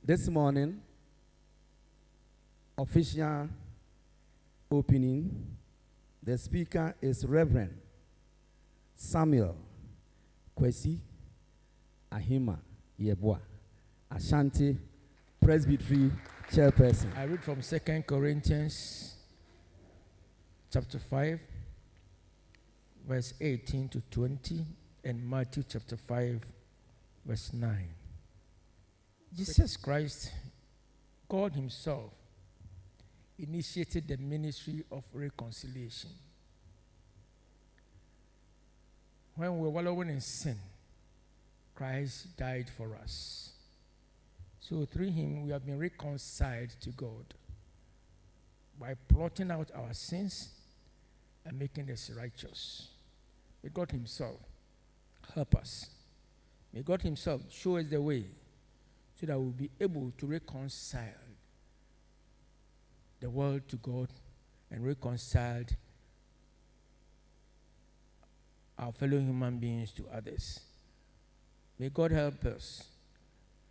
This morning, official opening, the speaker is Reverend Samuel Kwesi Ahima Yeboah, Ashanti Presbytery Chairperson. I read from 2 Corinthians chapter 5, verse 18 to 20, and Matthew chapter 5, verse 9. Jesus Christ, God himself, initiated the ministry of reconciliation. When we were wallowing in sin, Christ died for us. So through him, we have been reconciled to God by blotting out our sins and making us righteous. May God himself help us. May God himself show us the way so that we'll be able to reconcile the world to God and reconcile our fellow human beings to others. May God help us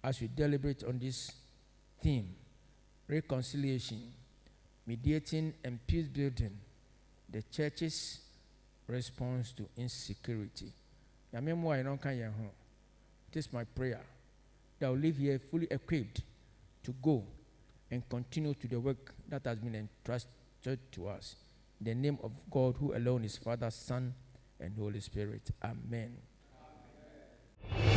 as we deliberate on this theme, reconciliation, mediating and peace building, the church's response to insecurity. It is my prayer that I will live here fully equipped to go and continue to the work that has been entrusted to us. In the name of God, who alone is Father, Son, and Holy Spirit. Amen. Amen.